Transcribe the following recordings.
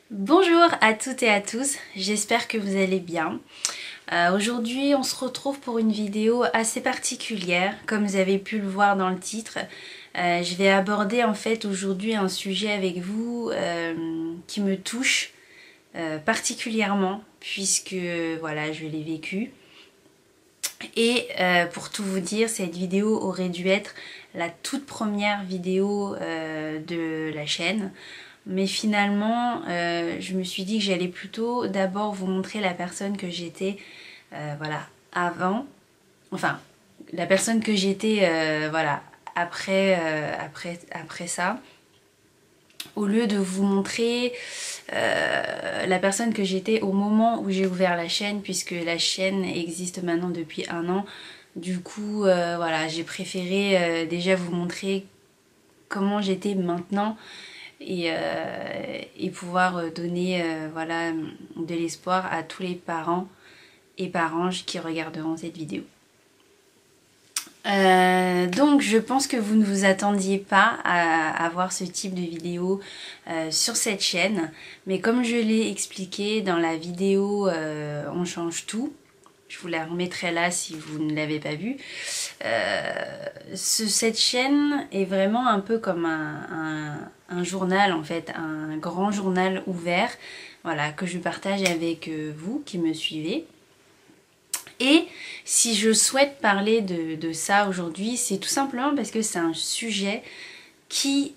Bonjour à toutes et à tous, j'espère que vous allez bien. Aujourd'hui on se retrouve pour une vidéo assez particulière, comme vous avez pu le voir dans le titre. Je vais aborder en fait aujourd'hui un sujet avec vous qui me touche particulièrement puisque voilà, je l'ai vécu. Et pour tout vous dire, cette vidéo aurait dû être la toute première vidéo de la chaîne. Mais finalement, je me suis dit que j'allais plutôt d'abord vous montrer la personne que j'étais voilà, avant. Enfin, la personne que j'étais voilà, après ça. Au lieu de vous montrer la personne que j'étais au moment où j'ai ouvert la chaîne, puisque la chaîne existe maintenant depuis 1 an. Du coup, voilà, j'ai préféré déjà vous montrer comment j'étais maintenant et pouvoir donner voilà, de l'espoir à tous les parents et parents qui regarderont cette vidéo. Donc je pense que vous ne vous attendiez pas à voir ce type de vidéo sur cette chaîne, mais comme je l'ai expliqué dans la vidéo On change tout, je vous la remettrai là si vous ne l'avez pas vue. Cette chaîne est vraiment un peu comme un journal en fait, un grand journal ouvert, voilà, que je partage avec vous qui me suivez. Et si je souhaite parler de ça aujourd'hui, c'est tout simplement parce que c'est un sujet qui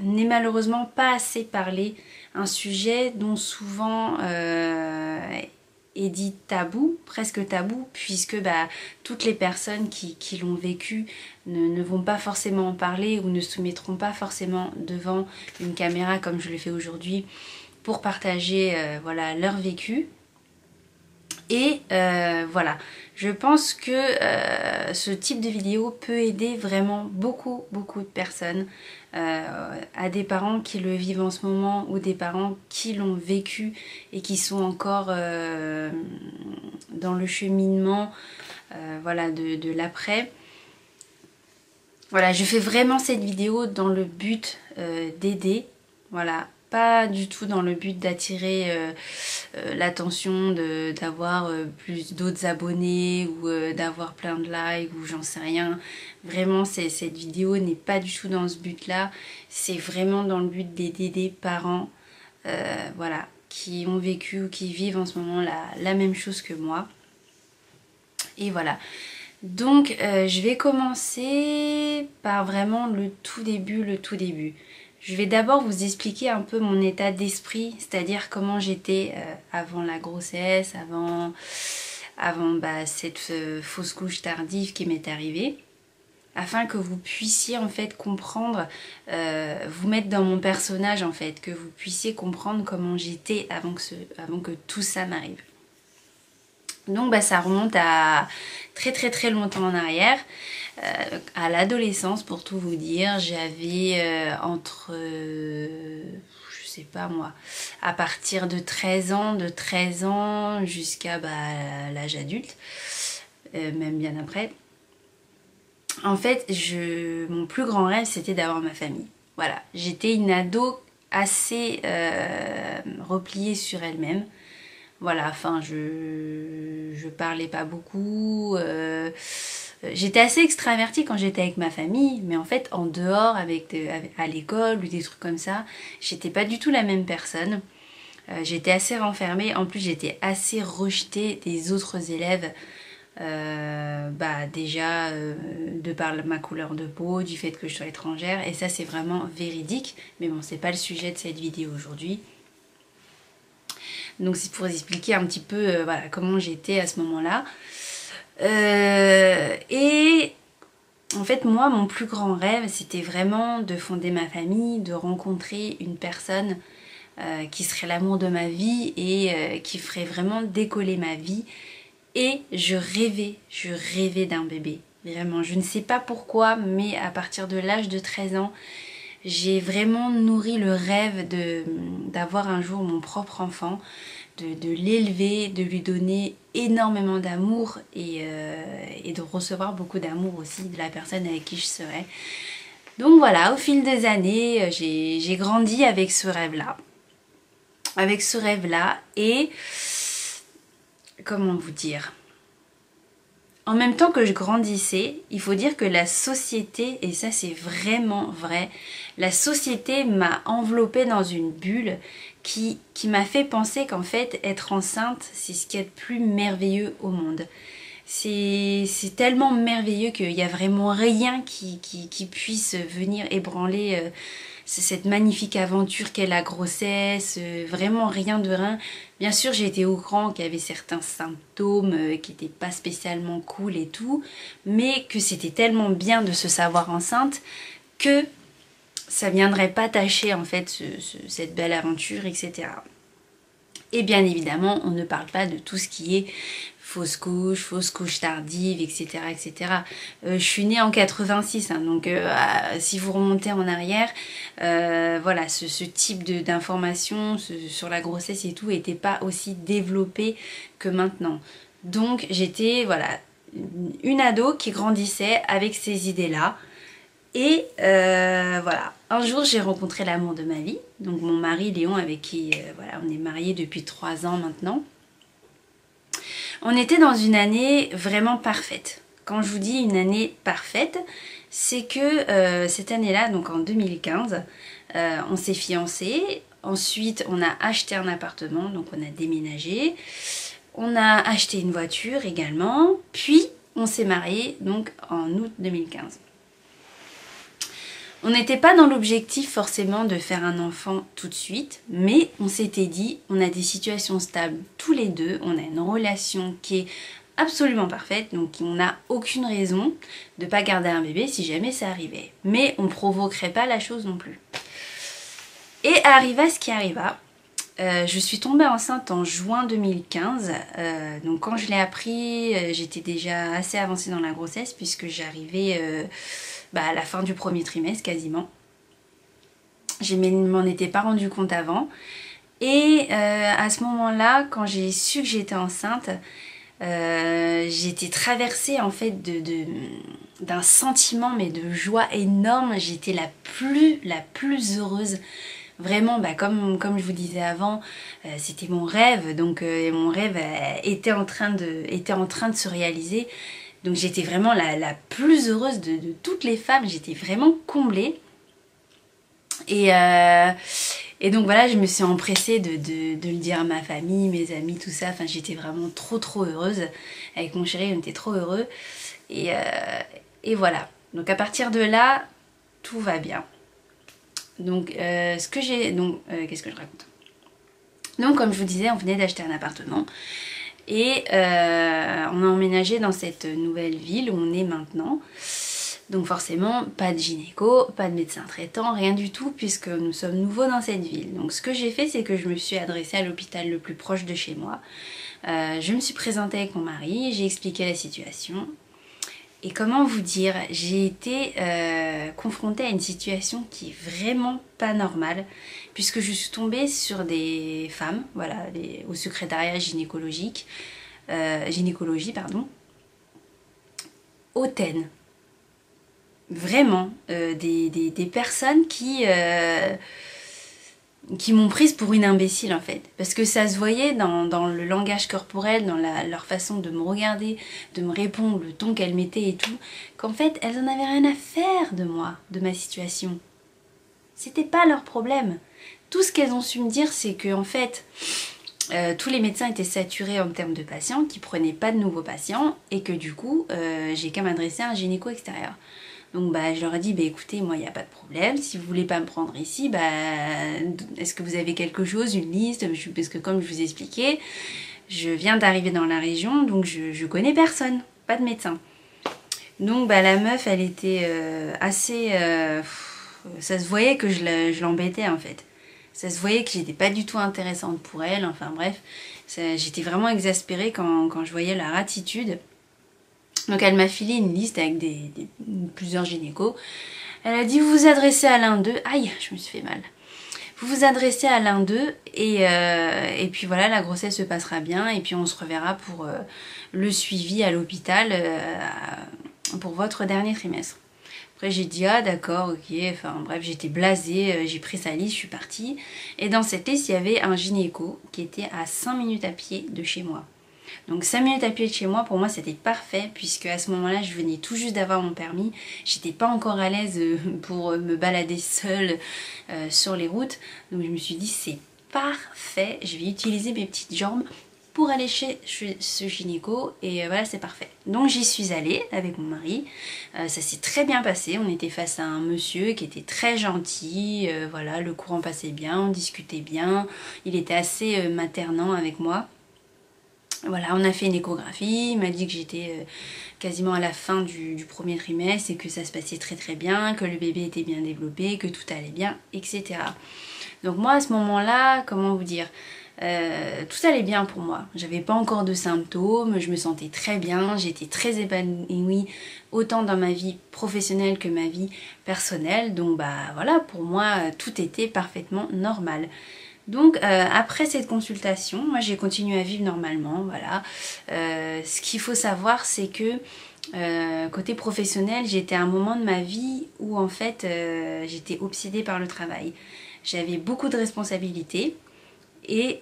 n'est malheureusement pas assez parlé, un sujet dont souvent est dit tabou, presque tabou, puisque toutes les personnes qui l'ont vécu ne vont pas forcément en parler ou ne se mettront pas forcément devant une caméra comme je le fais aujourd'hui pour partager voilà, leur vécu. Et voilà, je pense que ce type de vidéo peut aider vraiment beaucoup de personnes, à des parents qui le vivent en ce moment ou des parents qui l'ont vécu et qui sont encore dans le cheminement voilà, de l'après. Voilà, je fais vraiment cette vidéo dans le but d'aider, voilà, pas du tout dans le but d'attirer l'attention, d'avoir plus d'autres abonnés ou d'avoir plein de likes ou j'en sais rien. Vraiment, cette vidéo n'est pas du tout dans ce but-là. C'est vraiment dans le but d'aider des parents voilà, qui ont vécu ou qui vivent en ce moment la même chose que moi. Et voilà. Donc je vais commencer par vraiment le tout début. Je vais d'abord vous expliquer un peu mon état d'esprit, c'est-à-dire comment j'étais avant la grossesse, avant cette fausse couche tardive qui m'est arrivée, afin que vous puissiez en fait comprendre, vous mettre dans mon personnage en fait, que vous puissiez comprendre comment j'étais avant que tout ça m'arrive. Donc ça remonte à très longtemps en arrière, à l'adolescence pour tout vous dire. J'avais entre, je sais pas moi, à partir de 13 ans jusqu'à l'âge adulte, même bien après. En fait, mon plus grand rêve c'était d'avoir ma famille. Voilà, j'étais une ado assez repliée sur elle-même. Voilà, enfin je parlais pas beaucoup, j'étais assez extravertie quand j'étais avec ma famille, mais en fait en dehors, à l'école ou des trucs comme ça, j'étais pas du tout la même personne. J'étais assez renfermée, en plus j'étais assez rejetée des autres élèves, déjà de par ma couleur de peau, du fait que je sois étrangère, et ça c'est vraiment véridique, mais bon c'est pas le sujet de cette vidéo aujourd'hui. Donc c'est pour expliquer un petit peu voilà, comment j'étais à ce moment-là. Et en fait moi mon plus grand rêve c'était vraiment de fonder ma famille, de rencontrer une personne qui serait l'amour de ma vie et qui ferait vraiment décoller ma vie. Et je rêvais d'un bébé. Vraiment, je ne sais pas pourquoi, mais à partir de l'âge de 13 ans, j'ai vraiment nourri le rêve d'avoir un jour mon propre enfant, de l'élever, de lui donner énormément d'amour et de recevoir beaucoup d'amour aussi de la personne avec qui je serais. Donc voilà, au fil des années, j'ai grandi avec ce rêve-là. avec ce rêve-là et comment vous dire, en même temps que je grandissais, il faut dire que la société, et ça c'est vraiment vrai, la société m'a enveloppée dans une bulle qui m'a fait penser qu'en fait être enceinte c'est ce qu'il y a de plus merveilleux au monde. C'est tellement merveilleux qu'il n'y a vraiment rien qui puisse venir ébranler cette magnifique aventure qu'est la grossesse, vraiment rien de rien. Bien sûr j'ai été au courant qu'il y avait certains symptômes qui n'étaient pas spécialement cool et tout, mais que c'était tellement bien de se savoir enceinte que ça viendrait pas tâcher en fait cette belle aventure, etc. Et bien évidemment on ne parle pas de tout ce qui est fausse couche tardive, etc. etc. Je suis née en 86, hein, donc si vous remontez en arrière, voilà, ce type d'informations sur la grossesse et tout n'était pas aussi développé que maintenant. Donc j'étais, voilà, une ado qui grandissait avec ces idées-là. Et voilà, un jour j'ai rencontré l'amour de ma vie, donc mon mari Léon avec qui voilà, on est mariés depuis 3 ans maintenant. On était dans une année vraiment parfaite. Quand je vous dis une année parfaite, c'est que cette année-là, donc en 2015, on s'est fiancés. Ensuite, on a acheté un appartement, donc on a déménagé. On a acheté une voiture également. Puis, on s'est mariés donc en août 2015. On n'était pas dans l'objectif forcément de faire un enfant tout de suite, mais on s'était dit, on a des situations stables tous les deux, on a une relation qui est absolument parfaite, donc on n'a aucune raison de ne pas garder un bébé si jamais ça arrivait. Mais on ne provoquerait pas la chose non plus. Et arriva ce qui arriva. Je suis tombée enceinte en juin 2015, donc quand je l'ai appris, j'étais déjà assez avancée dans la grossesse puisque j'arrivais à la fin du premier trimestre quasiment. Je ne m'en étais pas rendu compte avant. Et à ce moment-là, quand j'ai su que j'étais enceinte, j'étais traversée en fait d'un sentiment mais de joie énorme. J'étais la plus heureuse. Vraiment, comme je vous disais avant, c'était mon rêve. Donc mon rêve était en train de se réaliser. Donc j'étais vraiment la plus heureuse de toutes les femmes, j'étais vraiment comblée. Et donc voilà, je me suis empressée de le dire à ma famille, mes amis, tout ça. Enfin, j'étais vraiment trop heureuse. Avec mon chéri, on était trop heureux. Et voilà. Donc à partir de là, tout va bien. Donc qu'est-ce que je raconte? Donc comme je vous disais, on venait d'acheter un appartement. Et on a emménagé dans cette nouvelle ville où on est maintenant. Donc forcément, pas de gynéco, pas de médecin traitant, rien du tout puisque nous sommes nouveaux dans cette ville. Donc ce que j'ai fait, c'est que je me suis adressée à l'hôpital le plus proche de chez moi. Je me suis présentée avec mon mari, j'ai expliqué la situation. Et comment vous dire, j'ai été confrontée à une situation qui est vraiment pas normale puisque je suis tombée sur des femmes, voilà, au secrétariat gynécologie, hautaines. Vraiment, des personnes qui m'ont prise pour une imbécile en fait. Parce que ça se voyait dans le langage corporel, dans leur façon de me regarder, de me répondre, le ton qu'elles mettaient et tout, qu'en fait elles en avaient rien à faire de moi, de ma situation. C'était pas leur problème. Tout ce qu'elles ont su me dire, c'est que en fait, tous les médecins étaient saturés en termes de patients, qui prenaient pas de nouveaux patients, et que du coup, j'ai qu'à m'adresser à un gynéco extérieur. Donc je leur ai dit, écoutez, moi il n'y a pas de problème, si vous voulez pas me prendre ici, est-ce que vous avez quelque chose, une liste? Parce que comme je vous ai expliqué, je viens d'arriver dans la région, donc je connais personne, pas de médecin. Donc la meuf, elle était assez... ça se voyait que je l'embêtais en fait. Ça se voyait que j'étais pas du tout intéressante pour elle, enfin bref. J'étais vraiment exaspérée quand je voyais leur attitude. Donc elle m'a filé une liste avec plusieurs gynécos. Elle a dit, vous vous adressez à l'un d'eux. Aïe, je me suis fait mal. Vous vous adressez à l'un d'eux et puis voilà, la grossesse se passera bien. Et puis on se reverra pour le suivi à l'hôpital pour votre dernier trimestre. Après j'ai dit ah d'accord, ok, enfin bref j'étais blasée, j'ai pris sa liste, je suis partie. Et dans cette liste il y avait un gynéco qui était à 5 minutes à pied de chez moi. Donc 5 minutes à pied de chez moi, pour moi c'était parfait puisque à ce moment-là je venais tout juste d'avoir mon permis. J'étais pas encore à l'aise pour me balader seule sur les routes. Donc je me suis dit c'est parfait, je vais utiliser mes petites jambes pour aller chez ce gynéco et voilà c'est parfait. Donc j'y suis allée avec mon mari, ça s'est très bien passé, on était face à un monsieur qui était très gentil, voilà le courant passait bien, on discutait bien, il était assez maternant avec moi. Voilà, on a fait une échographie, il m'a dit que j'étais quasiment à la fin du premier trimestre et que ça se passait très très bien, que le bébé était bien développé, que tout allait bien, etc. Donc moi à ce moment-là, comment vous dire, tout allait bien pour moi. J'avais pas encore de symptômes, je me sentais très bien, j'étais très épanouie autant dans ma vie professionnelle que ma vie personnelle. Donc bah voilà, pour moi tout était parfaitement normal. Donc après cette consultation, moi j'ai continué à vivre normalement, voilà. Ce qu'il faut savoir c'est que côté professionnel, j'étais à un moment de ma vie où en fait j'étais obsédée par le travail. J'avais beaucoup de responsabilités et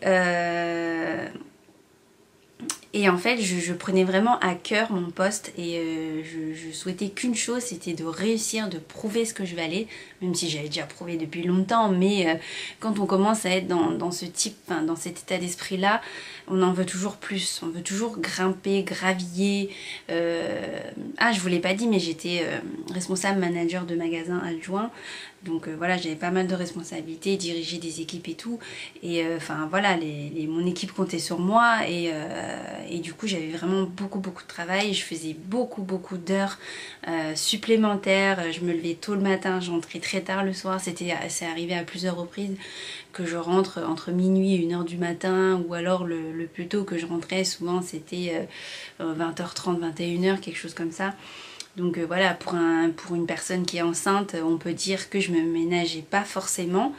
en fait je prenais vraiment à cœur mon poste et je souhaitais qu'une chose, c'était de réussir, de prouver ce que je valais, même si j'avais déjà prouvé depuis longtemps, mais quand on commence à être dans ce type, enfin, dans cet état d'esprit là, on en veut toujours plus, on veut toujours grimper, graviller. Ah je vous l'ai pas dit mais j'étais responsable manager de magasin adjoint. Donc voilà, j'avais pas mal de responsabilités, diriger des équipes et tout. Et enfin voilà, mon équipe comptait sur moi et du coup j'avais vraiment beaucoup de travail. Je faisais beaucoup d'heures supplémentaires. Je me levais tôt le matin, j'entrais très tard le soir. C'est arrivé à plusieurs reprises que je rentre entre minuit et 1h du matin, ou alors le plus tôt que je rentrais, souvent c'était 20h30, 21h, quelque chose comme ça. Donc voilà, pour une personne qui est enceinte, on peut dire que je me ménageais pas forcément.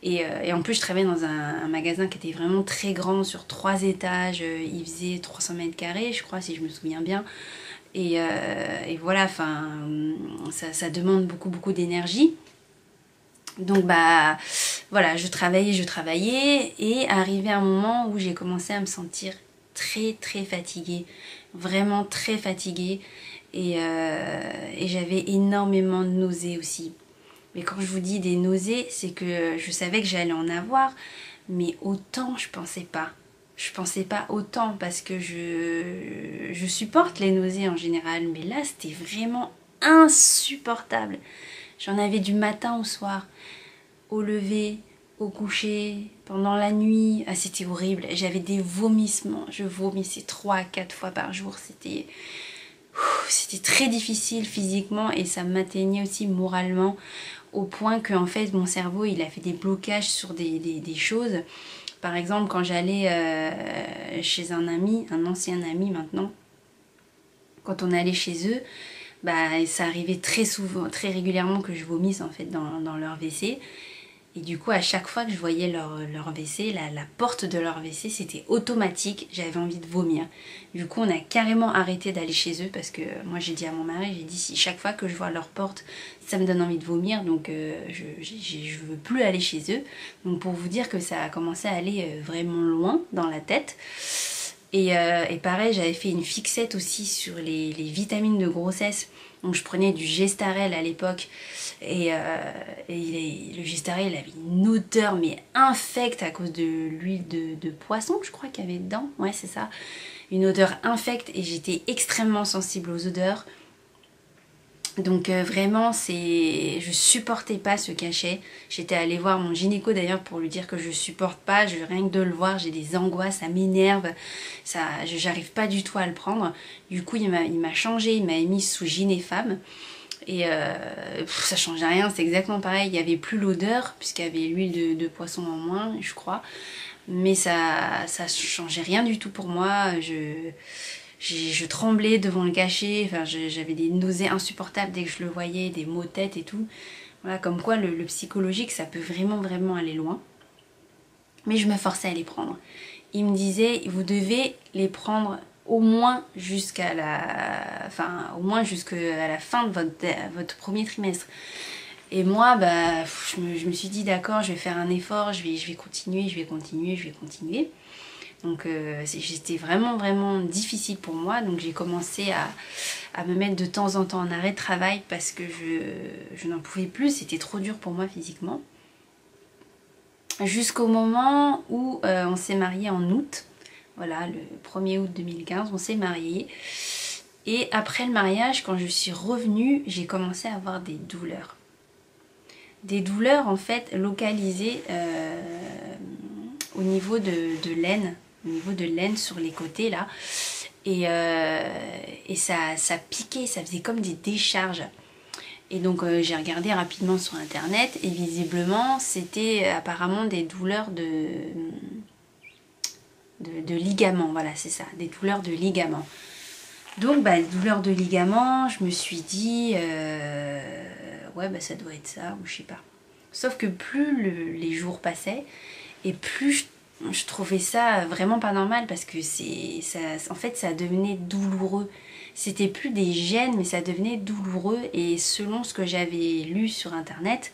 Et en plus, je travaillais dans un magasin qui était vraiment très grand, sur 3 étages. Il faisait 300 mètres carrés, je crois, si je me souviens bien. Et voilà, enfin, ça demande beaucoup d'énergie. Donc bah voilà, je travaillais et arrivé un moment où j'ai commencé à me sentir très fatiguée. Vraiment très fatiguée. Et j'avais énormément de nausées aussi. Mais quand je vous dis des nausées, c'est que je savais que j'allais en avoir, mais autant je pensais pas. Je pensais pas autant parce que je supporte les nausées en général, mais là c'était vraiment insupportable. J'en avais du matin au soir, au lever, au coucher, pendant la nuit. Ah, c'était horrible. J'avais des vomissements. Je vomissais 3 à 4 fois par jour. C'était très difficile physiquement et ça m'atteignait aussi moralement, au point que en fait mon cerveau il a fait des blocages sur des choses. Par exemple quand j'allais chez un ami, un ancien ami maintenant, quand on allait chez eux, bah ça arrivait très souvent, très régulièrement que je vomisse en fait dans leur WC. Et du coup, à chaque fois que je voyais leur WC, la porte de leur WC, c'était automatique, j'avais envie de vomir. Du coup, on a carrément arrêté d'aller chez eux parce que moi, j'ai dit à mon mari, j'ai dit si chaque fois que je vois leur porte, ça me donne envie de vomir, donc je veux plus aller chez eux. Donc pour vous dire que ça a commencé à aller vraiment loin dans la tête. Et pareil, j'avais fait une fixette aussi sur les vitamines de grossesse. Donc je prenais du Gestarel à l'époque et le Gestarel il avait une odeur mais infecte à cause de l'huile de poisson, je crois qu'il y avait dedans. Ouais, c'est ça. Une odeur infecte et j'étais extrêmement sensible aux odeurs. Donc vraiment, je supportais pas ce cachet. J'étais allée voir mon gynéco d'ailleurs pour lui dire que je supporte pas. Rien que de le voir, j'ai des angoisses, ça m'énerve. J'arrive pas du tout à le prendre. Du coup, il m'a changé, il m'a mis sous gynéfemme. Et ça changeait rien, c'est exactement pareil. Il y avait plus l'odeur, puisqu'il y avait l'huile de poisson en moins, je crois. Mais ça changeait rien du tout pour moi. Je tremblais devant le cachet, enfin, j'avais des nausées insupportables dès que je le voyais, des maux de tête et tout. Voilà, comme quoi le psychologique, ça peut vraiment aller loin. Mais je me forçais à les prendre. Il me disait, vous devez les prendre au moins jusqu'à la fin de votre premier trimestre. Et moi, bah, je me suis dit d'accord, je vais faire un effort, je vais continuer. Donc c'était vraiment difficile pour moi. Donc j'ai commencé à me mettre de temps en temps en arrêt de travail parce que je n'en pouvais plus, c'était trop dur pour moi physiquement. Jusqu'au moment où on s'est mariés en août. Voilà, le 1er août 2015, on s'est mariés. Et après le mariage, quand je suis revenue, j'ai commencé à avoir des douleurs. Des douleurs en fait localisées au niveau de l'aine, au niveau de l'aine sur les côtés là. Et ça piquait, ça faisait comme des décharges. Et donc j'ai regardé rapidement sur internet et visiblement c'était apparemment des douleurs de ligaments, voilà c'est ça, des douleurs de ligaments. Donc bah, les douleurs de ligaments, je me suis dit ouais bah ça doit être ça ou je sais pas. Sauf que plus les jours passaient et plus je trouvais ça vraiment pas normal parce que en fait ça devenait douloureux. C'était plus des gènes mais ça devenait douloureux et selon ce que j'avais lu sur internet,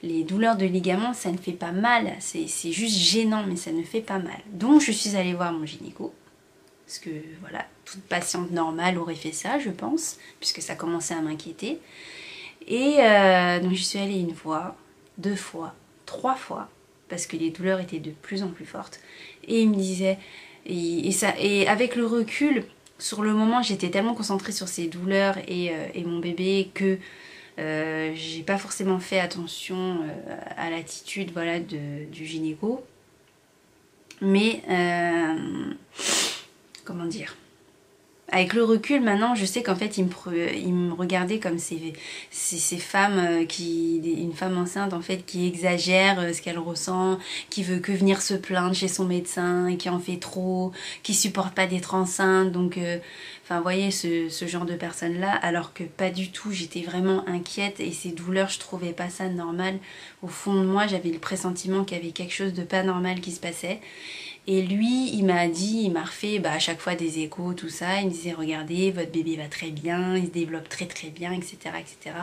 les douleurs de ligaments ça ne fait pas mal, c'est juste gênant mais ça ne fait pas mal. Donc je suis allée voir mon gynéco. Parce que voilà, toute patiente normale aurait fait ça, je pense, puisque ça commençait à m'inquiéter. Et donc je suis allée 1 fois, 2 fois, 3 fois, parce que les douleurs étaient de plus en plus fortes. Et il me disait, et avec le recul, sur le moment, j'étais tellement concentrée sur ces douleurs et mon bébé que j'ai pas forcément fait attention à l'attitude voilà, du gynéco. Mais comment dire, avec le recul maintenant je sais qu'en fait il me regardait comme ces femmes une femme enceinte en fait qui exagère ce qu'elle ressent, qui veut que venir se plaindre chez son médecin et qui en fait trop, qui supporte pas d'être enceinte. Donc enfin vous voyez ce genre de personnes là, alors que pas du tout, j'étais vraiment inquiète et ces douleurs je trouvais pas ça normal. Au fond de moi j'avais le pressentiment qu'il y avait quelque chose de pas normal qui se passait. Et lui, il m'a refait à chaque fois des échos, tout ça. Il me disait, regardez, votre bébé va très bien, il se développe très bien, etc. etc.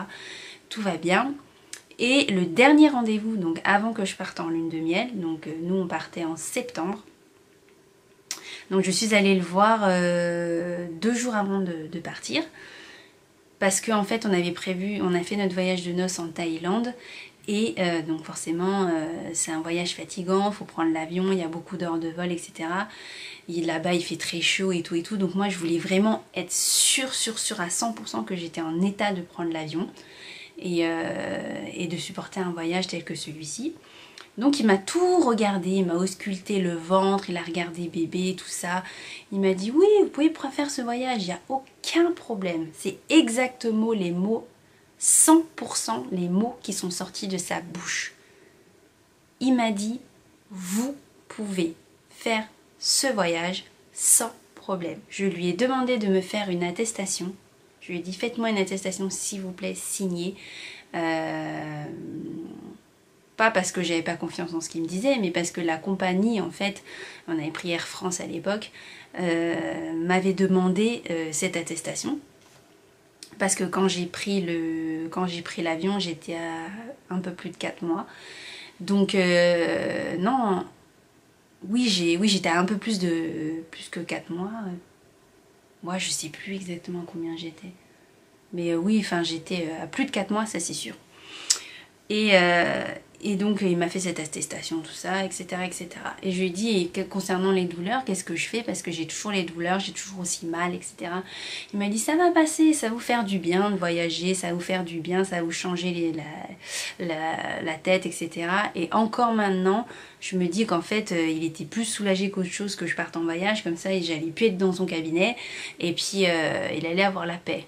Tout va bien. Et le dernier rendez-vous, donc avant que je parte en lune de miel, donc nous on partait en septembre. Donc je suis allée le voir 2 jours avant de partir. Parce qu'en fait on a fait notre voyage de noces en Thaïlande. Et donc forcément c'est un voyage fatigant, il faut prendre l'avion, il y a beaucoup d'heures de vol, etc. Là-bas il fait très chaud et tout. Donc moi je voulais vraiment être sûre à 100% que j'étais en état de prendre l'avion et de supporter un voyage tel que celui-ci. Donc il m'a tout regardé, il m'a ausculté le ventre, il a regardé bébé, tout ça. Il m'a dit oui, vous pouvez faire ce voyage, il n'y a aucun problème. C'est exactement les mots, 100% les mots qui sont sortis de sa bouche. Il m'a dit, vous pouvez faire ce voyage sans problème. Je lui ai demandé de me faire une attestation. Je lui ai dit, faites-moi une attestation s'il vous plaît, signée. Pas parce que j'avais pas confiance en ce qu'il me disait, mais parce que la compagnie, en fait, on avait pris Air France à l'époque, m'avait demandé cette attestation. Parce que quand j'ai pris l'avion, j'étais à un peu plus de 4 mois. Donc non, oui j'étais à un peu plus que 4 mois. Moi je sais plus exactement combien j'étais. Mais oui, enfin j'étais à plus de 4 mois, ça c'est sûr. Et donc il m'a fait cette attestation, tout ça, etc. etc. Et je lui ai dit, et concernant les douleurs, qu'est-ce que je fais? Parce que j'ai toujours les douleurs, j'ai toujours aussi mal, etc. Il m'a dit, ça va passer, ça va vous faire du bien de voyager, ça va vous faire du bien, ça va vous changer la tête, etc. Et encore maintenant, je me dis qu'en fait, il était plus soulagé qu'autre chose que je parte en voyage, comme ça, j'allais plus être dans son cabinet, et puis il allait avoir la paix.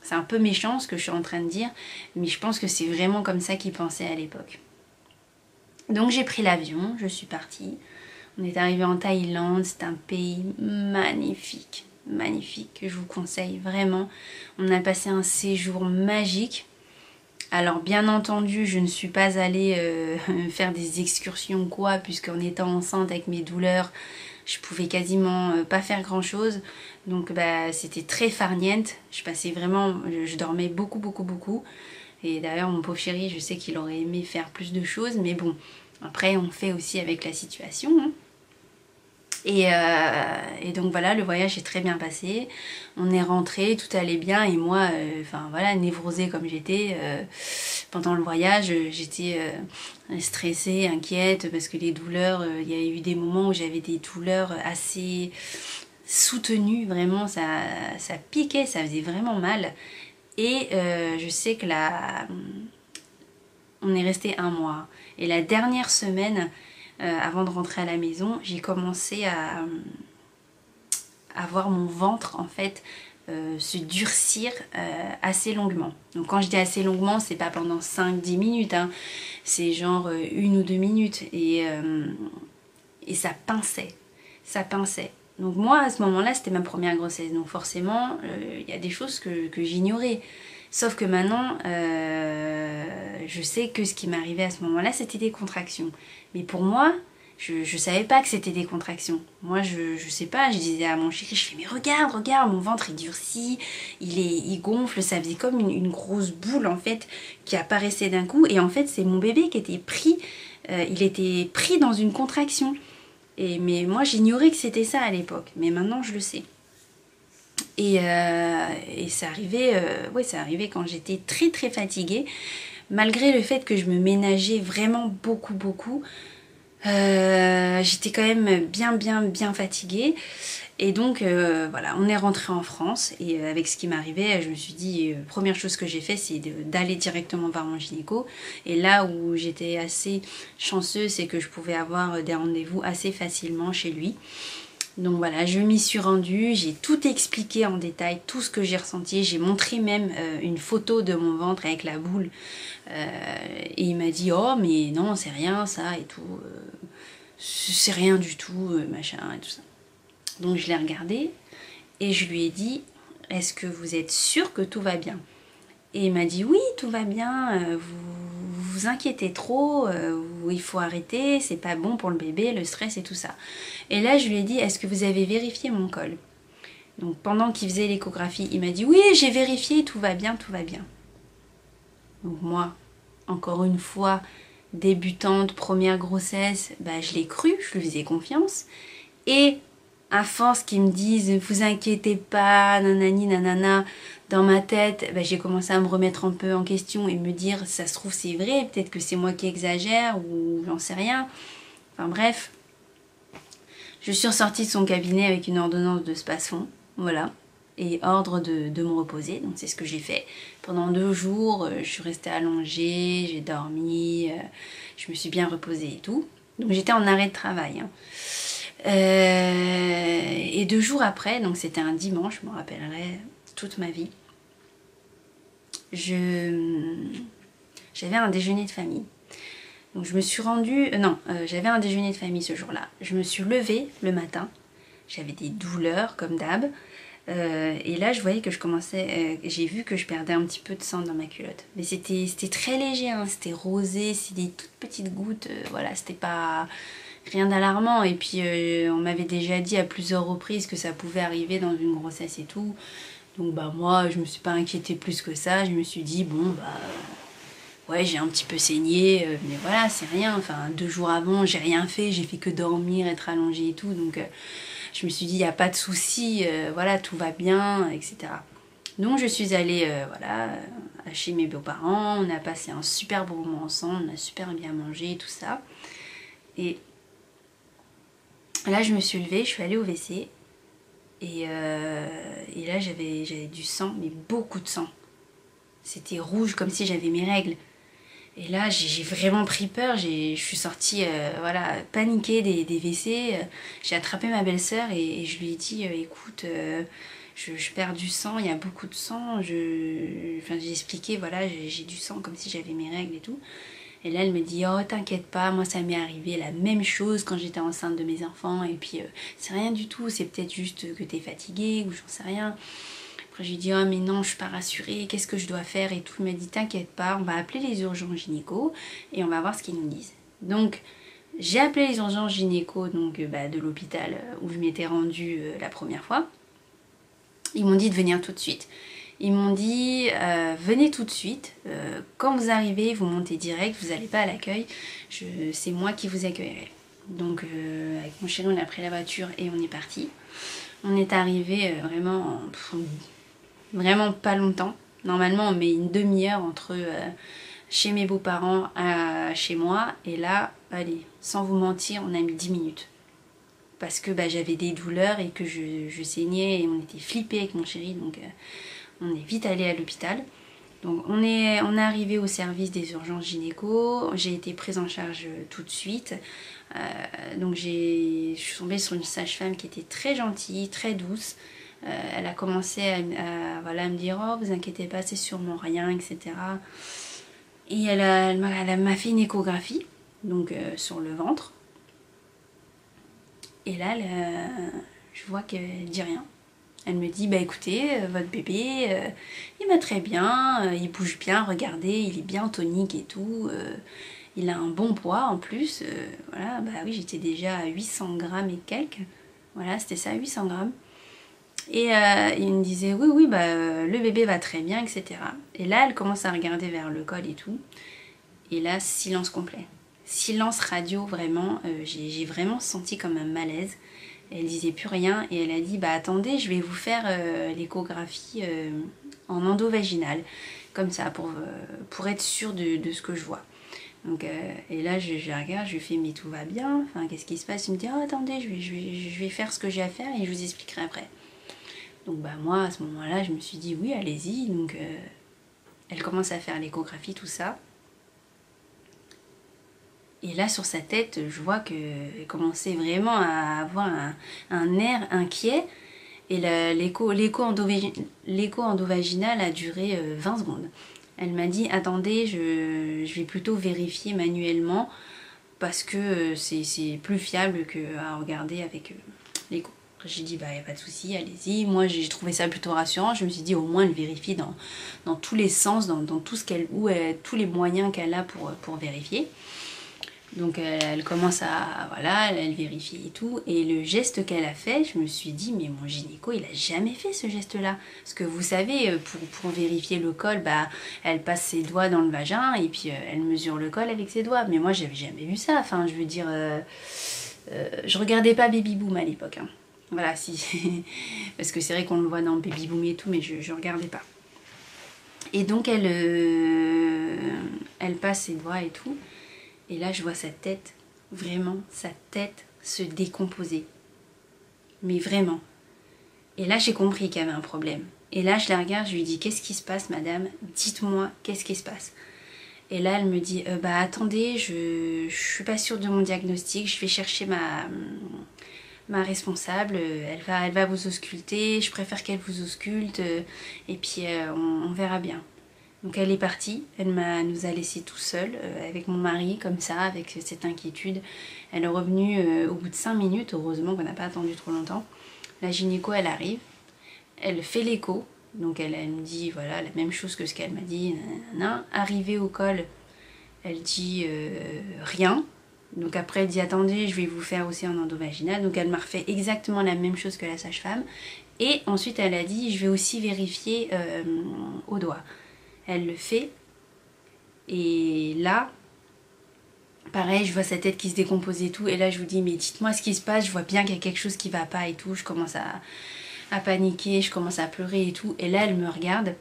C'est un peu méchant ce que je suis en train de dire, mais je pense que c'est vraiment comme ça qu'il pensait à l'époque. Donc j'ai pris l'avion, je suis partie. On est arrivé en Thaïlande, c'est un pays magnifique, magnifique, que je vous conseille vraiment. On a passé un séjour magique Alors bien entendu, je ne suis pas allée faire des excursions ou quoi, puisqu'en étant enceinte avec mes douleurs, je pouvais quasiment pas faire grand chose. Donc bah, c'était très farniente. Je passais vraiment, je dormais beaucoup, beaucoup, beaucoup. Et d'ailleurs mon pauvre chéri, je sais qu'il aurait aimé faire plus de choses, mais bon, après on fait aussi avec la situation, hein. Et donc voilà, le voyage est très bien passé. On est rentré, tout allait bien. Et moi, enfin voilà, névrosée comme j'étais, pendant le voyage, j'étais stressée, inquiète, parce que les douleurs, il y a eu des moments où j'avais des douleurs assez soutenues, vraiment, ça piquait, ça faisait vraiment mal. Et je sais que là, on est resté un mois. Et la dernière semaine, avant de rentrer à la maison, j'ai commencé à voir mon ventre en fait se durcir assez longuement. Donc quand je dis assez longuement, c'est pas pendant 5-10 minutes, hein. C'est genre 1 ou 2 minutes et ça pinçait. Ça pinçait. Donc moi à ce moment-là c'était ma première grossesse, donc forcément il y a des choses que j'ignorais. Sauf que maintenant je sais que ce qui m'arrivait à ce moment-là c'était des contractions. Mais pour moi, je savais pas que c'était des contractions. Moi je sais pas, je disais à mon chéri, je fais mais regarde, regarde, mon ventre il durcit, il gonfle, ça faisait comme une grosse boule en fait qui apparaissait d'un coup. Et en fait c'est mon bébé qui était pris, il était pris dans une contraction. Mais moi j'ignorais que c'était ça à l'époque, mais maintenant je le sais. Et ça arrivait, ouais, ça arrivait quand j'étais très très fatiguée, malgré le fait que je me ménageais vraiment beaucoup beaucoup. J'étais quand même bien fatiguée. Et donc voilà, on est rentré en France et avec ce qui m'arrivait, je me suis dit, première chose que j'ai fait, c'est d'aller directement voir mon gynéco. Et là où j'étais assez chanceuse, c'est que je pouvais avoir des rendez-vous assez facilement chez lui. Donc voilà, je m'y suis rendue, j'ai tout expliqué en détail, tout ce que j'ai ressenti. J'ai montré même une photo de mon ventre avec la boule. Et il m'a dit, oh mais non, c'est rien ça et tout. C'est rien du tout, machin et tout ça. Donc je l'ai regardé et je lui ai dit, est-ce que vous êtes sûr que tout va bien? Et il m'a dit, oui, tout va bien, vous vous inquiétez trop, il faut arrêter, c'est pas bon pour le bébé, le stress et tout ça. Et là, je lui ai dit, est-ce que vous avez vérifié mon col? Donc pendant qu'il faisait l'échographie, il m'a dit, oui, j'ai vérifié, tout va bien, tout va bien. Donc moi, encore une fois, débutante, première grossesse, bah, je l'ai cru, je lui faisais confiance. Et à force qu'ils me disent ne vous inquiétez pas, nanani nanana, dans ma tête, bah, j'ai commencé à me remettre un peu en question et me dire ça se trouve c'est vrai, peut-être que c'est moi qui exagère ou j'en sais rien. Enfin bref, je suis ressortie de son cabinet avec une ordonnance de Spasfon, voilà, et ordre de me reposer. Donc c'est ce que j'ai fait. Pendant 2 jours, je suis restée allongée, j'ai dormi, je me suis bien reposée et tout. Donc j'étais en arrêt de travail, hein. Et 2 jours après, donc c'était un dimanche, je me rappellerai toute ma vie, j'avais un déjeuner de famille. Donc je me suis rendue, j'avais un déjeuner de famille ce jour-là. Je me suis levée le matin, j'avais des douleurs comme d'hab. Et là je voyais que je commençais, j'ai vu que je perdais un petit peu de sang dans ma culotte. Mais c'était très léger, hein, c'était rosé, c'est des toutes petites gouttes, voilà, c'était pas rien d'alarmant. Et puis on m'avait déjà dit à plusieurs reprises que ça pouvait arriver dans une grossesse et tout. Donc bah moi je me suis pas inquiétée plus que ça, je me suis dit bon bah ouais j'ai un petit peu saigné, mais voilà c'est rien. Enfin 2 jours avant j'ai rien fait, j'ai fait que dormir, être allongée et tout. Donc je me suis dit il n'y a pas de souci, voilà tout va bien, etc. Donc je suis allée voilà, chez mes beaux-parents, on a passé un super bon moment ensemble, on a super bien mangé, tout ça. Et là je me suis levée, je suis allée au WC et là j'avais du sang, mais beaucoup de sang. C'était rouge comme si j'avais mes règles. Et là j'ai vraiment pris peur, je suis sortie voilà, paniquée des WC. J'ai attrapé ma belle-sœur et je lui ai dit écoute, je perds du sang, il y a beaucoup de sang. J'ai expliqué voilà, j'ai du sang comme si j'avais mes règles et tout. Et là elle me dit oh t'inquiète pas, moi ça m'est arrivé la même chose quand j'étais enceinte de mes enfants. Et puis c'est rien du tout, c'est peut-être juste que t'es fatiguée ou j'en sais rien. Après je lui dis oh mais non je suis pas rassurée, qu'est-ce que je dois faire et tout. Il m'a dit t'inquiète pas, on va appeler les urgences gynéco et on va voir ce qu'ils nous disent. Donc j'ai appelé les urgences gynéco donc, de l'hôpital où je m'étais rendue la première fois. Ils m'ont dit de venir tout de suite. Ils m'ont dit venez tout de suite, quand vous arrivez vous montez direct, vous n'allez pas à l'accueil, c'est moi qui vous accueillerai. Donc avec mon chéri on a pris la voiture et on est parti. On est arrivé vraiment pas longtemps. Normalement on met une demi-heure entre chez mes beaux-parents à chez moi. Et là, allez, sans vous mentir, on a mis 10 minutes. Parce que j'avais des douleurs et que je saignais et on était flippés avec mon chéri. Donc on est vite allé à l'hôpital. Donc on est arrivé au service des urgences gynéco. J'ai été prise en charge tout de suite. Donc je suis tombée sur une sage-femme qui était très gentille, très douce. Elle a commencé à me dire oh vous inquiétez pas c'est sûrement rien etc. Et elle m'a fait une échographie donc sur le ventre. Et là je vois qu'elle dit rien. Elle me dit écoutez votre bébé il va très bien, il bouge bien, regardez il est bien tonique et tout. Il a un bon poids en plus, voilà, oui j'étais déjà à 800 grammes et quelques, voilà c'était ça 800 grammes. Et il me disait oui le bébé va très bien etc. Et là elle commence à regarder vers le col et tout. Et là silence complet. Silence radio vraiment, j'ai vraiment senti comme un malaise. Elle disait plus rien et elle a dit attendez je vais vous faire l'échographie en endovaginal. Comme ça pour être sûre de ce que je vois. Donc, et là je regarde, je lui fais mais tout va bien, enfin qu'est-ce qui se passe? Il me dit oh, attendez je vais faire ce que j'ai à faire et je vous expliquerai après. Donc moi à ce moment là je me suis dit oui allez-y. Donc elle commence à faire l'échographie tout ça. Et là sur sa tête je vois qu'elle commençait vraiment à avoir un air inquiet. Et l'écho endovaginal a duré 20 secondes. Elle m'a dit attendez je vais plutôt vérifier manuellement parce que c'est plus fiable qu'à regarder avec l'écho. J'ai dit y a pas de souci, allez-y. Moi j'ai trouvé ça plutôt rassurant. Je me suis dit au moins elle vérifie dans tous les sens, dans tout tous les moyens qu'elle a pour vérifier. Donc elle commence elle vérifie et tout. Et le geste qu'elle a fait, je me suis dit, mais mon gynéco, il a jamais fait ce geste-là. Parce que vous savez, pour vérifier le col, elle passe ses doigts dans le vagin et puis elle mesure le col avec ses doigts. Mais moi, j'avais jamais vu ça. Enfin, je veux dire, je regardais pas Baby Boom à l'époque. Hein. Voilà, si. Parce que c'est vrai qu'on le voit dans Baby Boom et tout, mais je regardais pas. Et donc elle passe ses doigts et tout. Et là, je vois sa tête, vraiment, sa tête se décomposer. Mais vraiment. Et là, j'ai compris qu'il y avait un problème. Et là, je la regarde, je lui dis, qu'est-ce qui se passe, madame? Dites-moi, qu'est-ce qui se passe? Et là, elle me dit, attendez, je suis pas sûre de mon diagnostic, je vais chercher ma responsable, elle va vous ausculter, je préfère qu'elle vous ausculte, et puis on verra bien. Donc elle est partie, elle nous a laissés tout seuls, avec mon mari, comme ça, avec cette inquiétude. Elle est revenue au bout de 5 minutes, heureusement qu'on n'a pas attendu trop longtemps. La gynéco, elle arrive, elle fait l'écho, donc elle me dit, voilà, la même chose que ce qu'elle m'a dit. Arrivée au col, elle dit rien. Donc après, elle dit, attendez, je vais vous faire aussi un endovaginal. Donc elle m'a refait exactement la même chose que la sage-femme. Et ensuite, elle a dit, je vais aussi vérifier au doigt. Elle le fait et là pareil je vois sa tête qui se décompose et tout et là je vous dis mais dites-moi ce qui se passe, je vois bien qu'il y a quelque chose qui va pas et tout, je commence à paniquer, je commence à pleurer et tout et là elle me regarde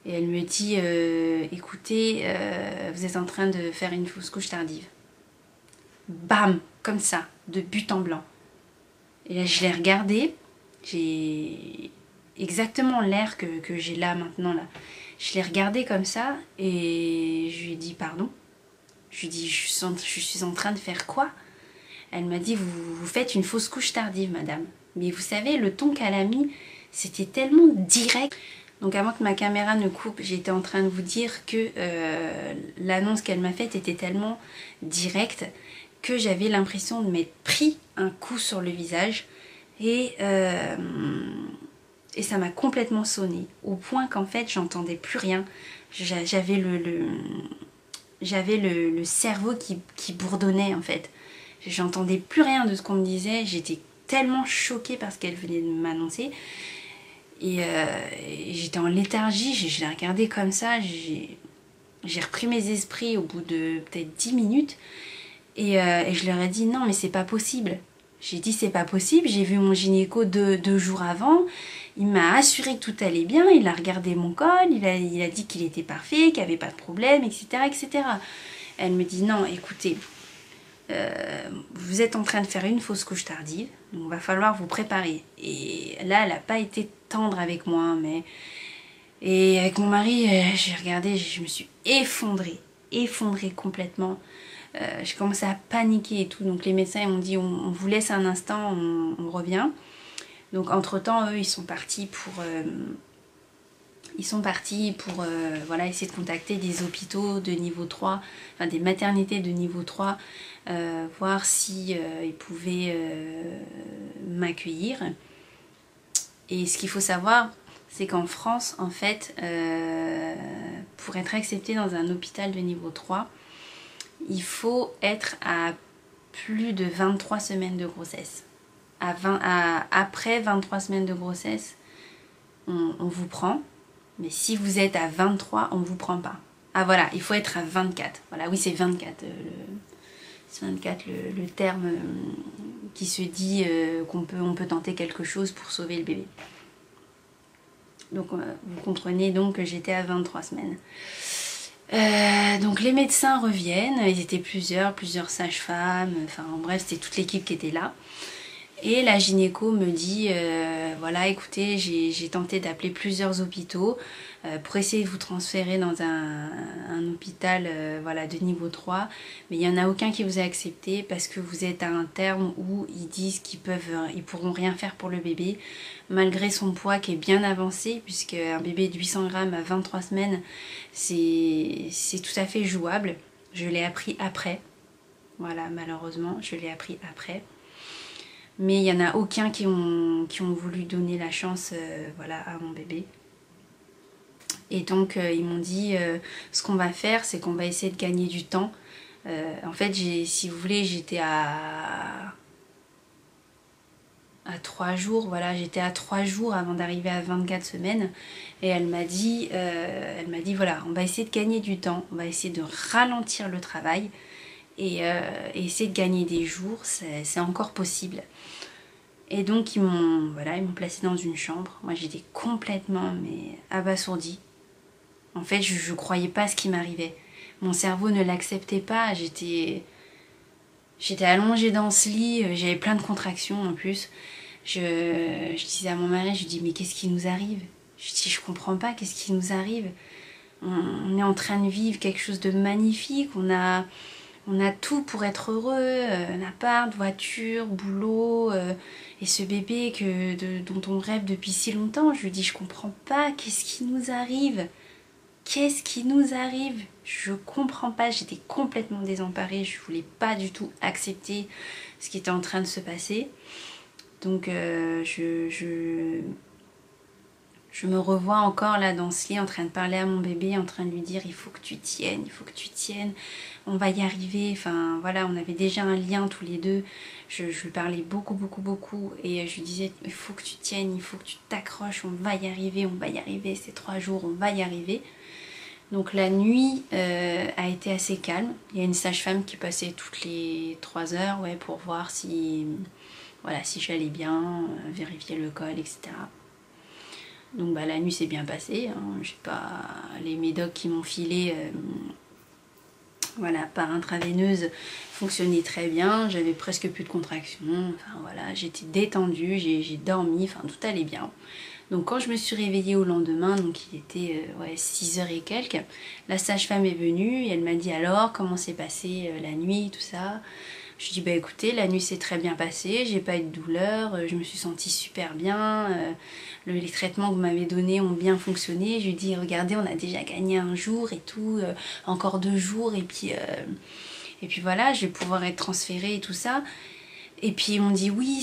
et elle me dit écoutez vous êtes en train de faire une fausse couche tardive. Bam, comme ça, de but en blanc. Et là je l'ai regardée, j'ai exactement l'air que j'ai là maintenant là. Je l'ai regardée comme ça et je lui ai dit pardon. Je lui ai dit je suis en train de faire quoi? Elle m'a dit vous faites une fausse couche tardive madame. Mais vous savez le ton qu'elle a mis c'était tellement direct. Donc avant que ma caméra ne coupe j'étais en train de vous dire que l'annonce qu'elle m'a faite était tellement directe que j'avais l'impression de m'être pris un coup sur le visage. Et Et ça m'a complètement sonnée, au point qu'en fait j'entendais plus rien. J'avais le cerveau qui bourdonnait en fait. J'entendais plus rien de ce qu'on me disait, j'étais tellement choquée par ce qu'elle venait de m'annoncer. Et j'étais en léthargie, je l'ai regardé comme ça, j'ai repris mes esprits au bout de peut-être 10 minutes. Et je leur ai dit non mais c'est pas possible. J'ai dit c'est pas possible, j'ai vu mon gynéco deux jours avant, il m'a assuré que tout allait bien, il a regardé mon col, il a dit qu'il était parfait, qu'il n'y avait pas de problème, etc., etc. Elle me dit non, écoutez, vous êtes en train de faire une fausse couche tardive, donc il va falloir vous préparer. Et là, elle n'a pas été tendre avec moi, mais... Et avec mon mari, j'ai regardé, je me suis effondrée complètement. J'ai commencé à paniquer et tout, donc les médecins m'ont dit on vous laisse un instant, on revient. Donc entre temps eux ils sont partis pour voilà, essayer de contacter des hôpitaux de niveau 3, enfin des maternités de niveau 3, voir si ils pouvaient m'accueillir. Et ce qu'il faut savoir, c'est qu'en France en fait pour être accepté dans un hôpital de niveau 3, il faut être à plus de 23 semaines de grossesse. Après 23 semaines de grossesse, on vous prend. Mais si vous êtes à 23, on ne vous prend pas. Ah voilà, il faut être à 24. Voilà, oui c'est 24. C'est 24 le terme qui se dit on peut tenter quelque chose pour sauver le bébé. Donc vous comprenez donc que j'étais à 23 semaines. Donc les médecins reviennent, ils étaient plusieurs sages-femmes, enfin bref c'était toute l'équipe qui était là. Et la gynéco me dit, voilà écoutez j'ai tenté d'appeler plusieurs hôpitaux pour essayer de vous transférer dans un hôpital voilà, de niveau 3, mais il n'y en a aucun qui vous a accepté parce que vous êtes à un terme où ils disent ils pourront rien faire pour le bébé, malgré son poids qui est bien avancé, puisque un bébé de 800 grammes à 23 semaines, c'est tout à fait jouable. Je l'ai appris après, voilà malheureusement, je l'ai appris après. Mais il n'y en a aucun qui ont voulu donner la chance voilà, à mon bébé. Et donc ils m'ont dit ce qu'on va faire c'est qu'on va essayer de gagner du temps. En fait si vous voulez j'étais à 3 jours, voilà, j'étais à 3 jours avant d'arriver à 24 semaines. Et elle m'a dit voilà, on va essayer de gagner du temps, on va essayer de ralentir le travail et essayer de gagner des jours, c'est encore possible. Et donc ils m'ont placée dans une chambre. Moi j'étais complètement abasourdie. En fait je croyais pas ce qui m'arrivait. Mon cerveau ne l'acceptait pas. J'étais allongée dans ce lit, j'avais plein de contractions en plus. Je disais à mon mari, je lui dis mais qu'est-ce qui nous arrive? Je dis je comprends pas, qu'est-ce qui nous arrive? On est en train de vivre quelque chose de magnifique, on a tout pour être heureux, un appart, voiture, boulot, et ce bébé dont on rêve depuis si longtemps. Je lui dis je comprends pas, qu'est-ce qui nous arrive? Qu'est-ce qui nous arrive? Je comprends pas, j'étais complètement désemparée, je voulais pas du tout accepter ce qui était en train de se passer. Donc je me revois encore là dans ce lit en train de parler à mon bébé, en train de lui dire il faut que tu tiennes, on va y arriver. Enfin voilà, on avait déjà un lien tous les deux, je lui parlais beaucoup et je lui disais il faut que tu tiennes, il faut que tu t'accroches, on va y arriver, c'est 3 jours, on va y arriver. Donc la nuit a été assez calme. Il y a une sage-femme qui passait toutes les 3 heures pour voir si j'allais bien, vérifier le col, etc. Donc la nuit s'est bien passée. J'ai pas les médocs qui m'ont filé par intraveineuse fonctionnaient très bien. J'avais presque plus de contractions. Enfin voilà, j'étais détendue, j'ai dormi, enfin tout allait bien. Donc quand je me suis réveillée au lendemain, donc il était 6h et quelques, la sage-femme est venue et elle m'a dit alors comment s'est passée la nuit, tout ça. Je lui ai dit bah écoutez, la nuit s'est très bien passée, j'ai pas eu de douleur, je me suis sentie super bien, les traitements que vous m'avez donnés ont bien fonctionné. Je lui ai dit regardez, on a déjà gagné un jour et tout, encore 2 jours et puis voilà, je vais pouvoir être transférée et tout ça. Et puis on dit oui,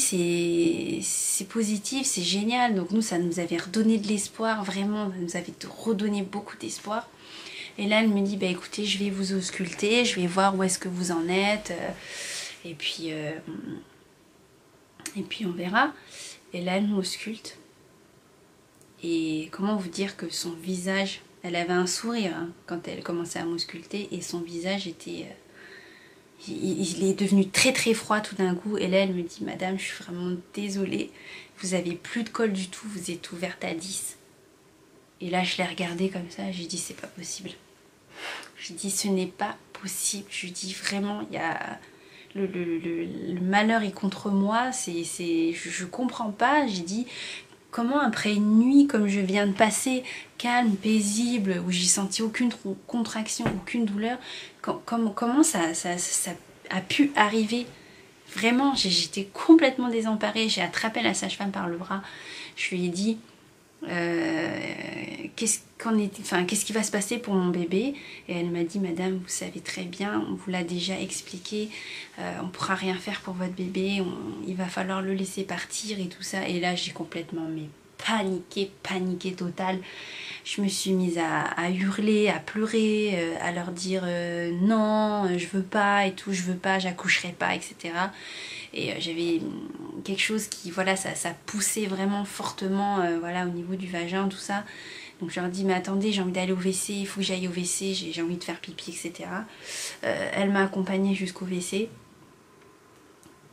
c'est positif, c'est génial. Donc nous, ça nous avait redonné de l'espoir, vraiment, ça nous avait redonné beaucoup d'espoir. Et là, elle me dit, bah écoutez, je vais vous ausculter, je vais voir où est-ce que vous en êtes. Et puis on verra. Et là, elle m'ausculte. Et comment vous dire que son visage, elle avait un sourire hein, quand elle commençait à m'ausculter. Et son visage était... il est devenu très très froid tout d'un coup. Et là, elle me dit, madame, je suis vraiment désolée. Vous avez plus de col du tout, vous êtes ouverte à 10. Et là, je l'ai regardée comme ça, j'ai dit, c'est pas possible. Je dis, ce n'est pas possible. Je dis, vraiment, il y a... Le malheur est contre moi. Je comprends pas. J'ai dit, comment après une nuit comme je viens de passer, calme, paisible, où j'ai senti aucune contraction, aucune douleur, comment ça a pu arriver? Vraiment, j'étais complètement désemparée. J'ai attrapé la sage-femme par le bras. Je lui ai dit... qu'est-ce qui va se passer pour mon bébé? Et elle m'a dit, madame, vous savez très bien, on vous l'a déjà expliqué, on ne pourra rien faire pour votre bébé, il va falloir le laisser partir et tout ça. Et là, j'ai complètement paniqué total. Je me suis mise à hurler, à pleurer, à leur dire non, je veux pas et tout, je veux pas, j'accoucherai pas, etc. Et j'avais quelque chose qui, voilà, ça poussait vraiment fortement, voilà, au niveau du vagin, tout ça. Donc je leur dis, mais attendez, j'ai envie d'aller au WC, il faut que j'aille au WC, j'ai envie de faire pipi, etc. Elle m'a accompagnée jusqu'au WC.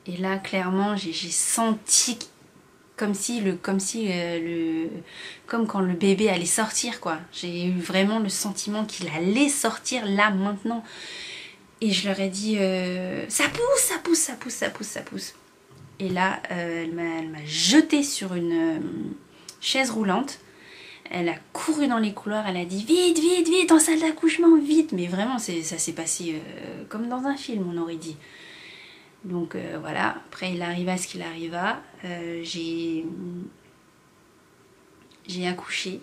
Et là, clairement, j'ai senti comme quand le bébé allait sortir, quoi. J'ai eu vraiment le sentiment qu'il allait sortir là, maintenant. Et je leur ai dit, ça pousse. Et là, elle m'a jetée sur une chaise roulante. Elle a couru dans les couloirs, elle a dit vite, en salle d'accouchement, vite. Mais vraiment, ça s'est passé comme dans un film, on aurait dit. Donc voilà, après il arriva ce qu'il arriva. J'ai accouché.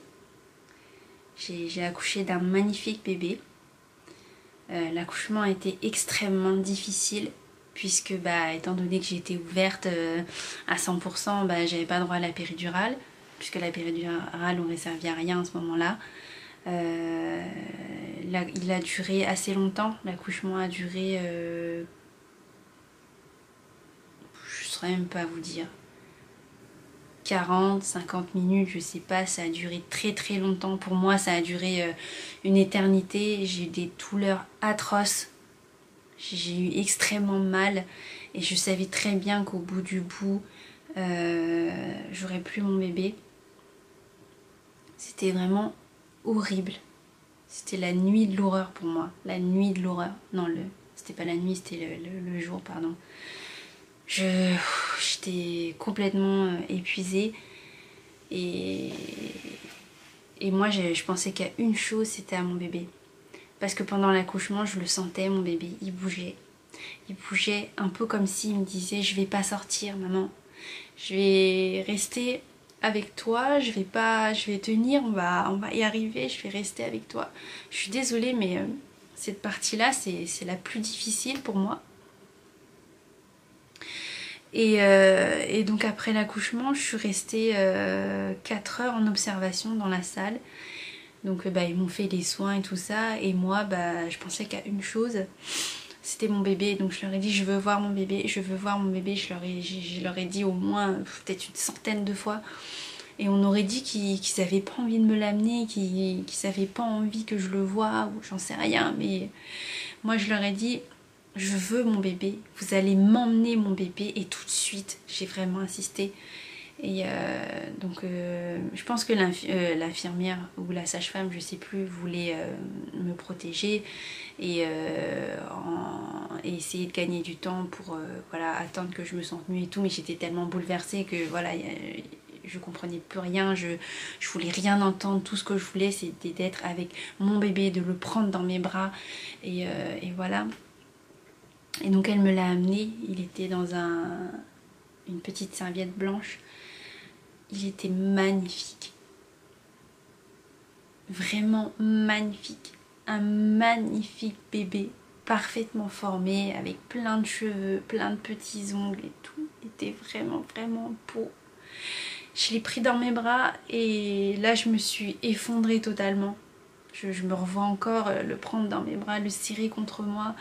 J'ai accouché d'un magnifique bébé. L'accouchement a été extrêmement difficile puisque étant donné que j'étais ouverte à 100%, j'avais pas droit à la péridurale, puisque la péridurale aurait servi à rien à ce moment-là. Il a duré assez longtemps, l'accouchement a duré, je ne saurais même pas vous dire, 40, 50 minutes, je sais pas, ça a duré très très longtemps. Pour moi, ça a duré une éternité. J'ai eu des douleurs atroces. J'ai eu extrêmement mal et je savais très bien qu'au bout du bout, j'aurais plus mon bébé. C'était vraiment horrible. C'était la nuit de l'horreur pour moi. La nuit de l'horreur. Non, c'était pas la nuit, c'était le jour, pardon. J'étais complètement épuisée et moi je pensais qu'à une chose, c'était à mon bébé. Parce que pendant l'accouchement, je le sentais, mon bébé, il bougeait. Il bougeait un peu comme s'il me disait, je vais pas sortir, maman. Je vais rester avec toi, je vais tenir, on va y arriver, je vais rester avec toi. Je suis désolée, mais cette partie-là, c'est la plus difficile pour moi. Et donc après l'accouchement, je suis restée 4 heures en observation dans la salle. Donc ils m'ont fait les soins et tout ça. Et moi, je pensais qu'à une chose, c'était mon bébé. Donc je leur ai dit, je veux voir mon bébé, je veux voir mon bébé. Je leur ai dit au moins peut-être une centaine de fois. Et on aurait dit qu'ils n'avaient pas envie de me l'amener, qu'ils n'avaient pas envie que je le voie, ou j'en sais rien. Mais moi je leur ai dit, je veux mon bébé, vous allez m'emmener mon bébé. Et tout de suite, j'ai vraiment insisté. Et donc je pense que l'infirmière ou la sage-femme, je sais plus, voulait me protéger et essayer de gagner du temps pour voilà, attendre que je me sente mieux et tout. Mais j'étais tellement bouleversée que voilà, je comprenais plus rien, je voulais rien entendre. Tout ce que je voulais, c'était d'être avec mon bébé, de le prendre dans mes bras et voilà. Et donc elle me l'a amené, il était dans une petite serviette blanche. Il était magnifique. Vraiment magnifique. Un magnifique bébé. parfaitement formé, avec plein de cheveux, plein de petits ongles et tout. Il était vraiment beau. Je l'ai pris dans mes bras et là je me suis effondrée totalement. Je me revois encore le prendre dans mes bras, le serrer contre moi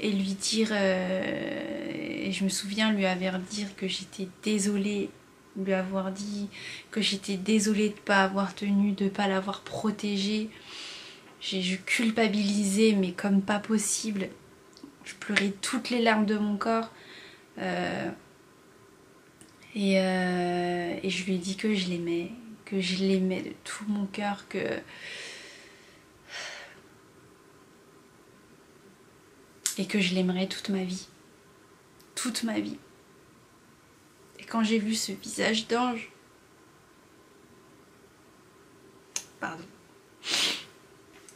et lui dire... et je me souviens lui avoir dit que j'étais désolée, lui avoir dit que j'étais désolée de ne pas avoir tenu, de ne pas l'avoir protégée. Je culpabilisais mais comme pas possible. Je pleurais toutes les larmes de mon corps. Et je lui ai dit que je l'aimais de tout mon cœur, et que je l'aimerais toute ma vie. Toute ma vie. Et quand j'ai vu ce visage d'ange... Pardon.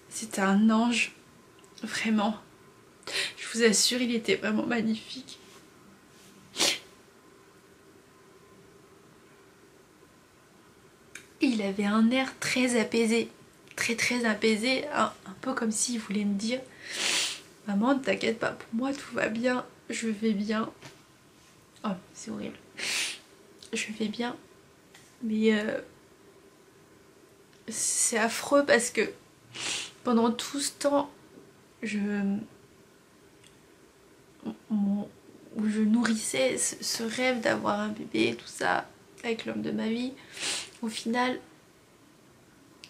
C'était un ange. Vraiment. Je vous assure, il était vraiment magnifique. Il avait un air très apaisé. Très apaisé. Un peu comme s'il voulait me dire... Maman, ne t'inquiète pas, pour moi tout va bien, je vais bien. Oh, c'est horrible. Je vais bien. Mais c'est affreux parce que pendant tout ce temps, où je nourrissais ce rêve d'avoir un bébé, tout ça, avec l'homme de ma vie, au final,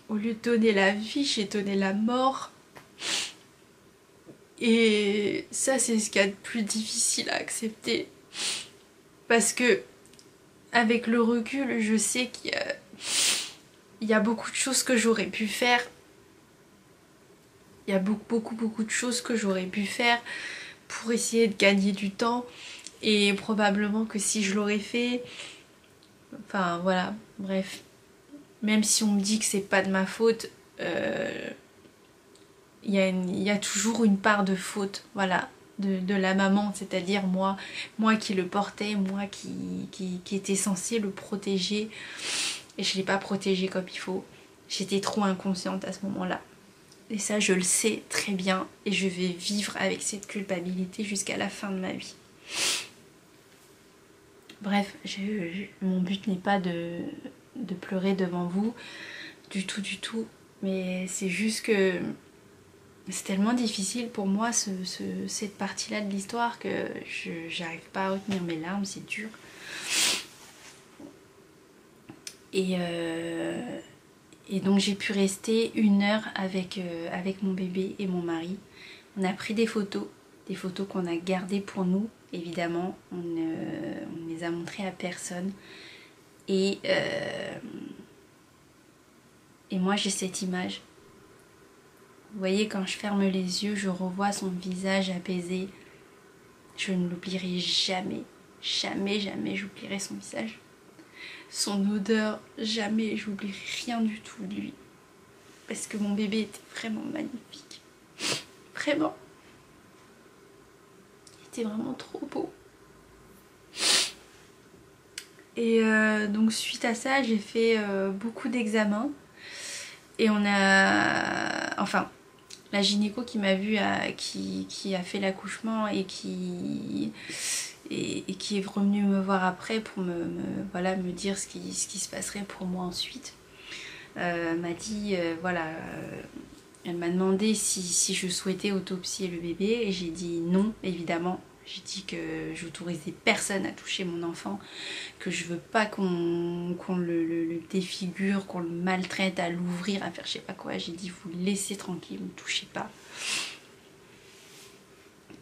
au lieu de donner la vie, j'ai donné la mort. Et ça, c'est ce qu'il y a de plus difficile à accepter. Parce que, avec le recul, je sais qu'il y a beaucoup de choses que j'aurais pu faire. Il y a beaucoup de choses que j'aurais pu faire pour essayer de gagner du temps. Et probablement que si je l'aurais fait... Enfin, voilà, bref. Même si on me dit que c'est pas de ma faute... il y a toujours une part de faute, voilà, de la maman, c'est-à-dire moi qui le portais, moi qui était censée le protéger, et je ne l'ai pas protégé comme il faut. J'étais trop inconsciente à ce moment-là. Et ça, je le sais très bien, et je vais vivre avec cette culpabilité jusqu'à la fin de ma vie. Bref, mon but n'est pas de pleurer devant vous, du tout, mais c'est juste que c'est tellement difficile pour moi cette partie-là de l'histoire que j'arrive pas à retenir mes larmes, c'est dur. Et donc j'ai pu rester 1 heure avec mon bébé et mon mari. On a pris des photos qu'on a gardées pour nous, évidemment. On ne les a montrées à personne. Et moi j'ai cette image. Vous voyez, quand je ferme les yeux, je revois son visage apaisé. Je ne l'oublierai jamais. Jamais j'oublierai son visage. Son odeur, jamais j'oublierai rien du tout de lui. Parce que mon bébé était vraiment magnifique. Vraiment. Il était vraiment trop beau. Et donc suite à ça, j'ai fait beaucoup d'examens. Et on a... Enfin... La gynéco qui m'a vue, qui a fait l'accouchement et qui est revenue me voir après pour me dire ce qui se passerait pour moi ensuite, m'a dit, elle m'a demandé si je souhaitais autopsier le bébé et j'ai dit non, évidemment. J'ai dit que j'autorisais personne à toucher mon enfant, que je veux pas qu'on le défigure, qu'on le maltraite, à l'ouvrir, à faire je sais pas quoi. J'ai dit vous le laissez tranquille, ne touchez pas.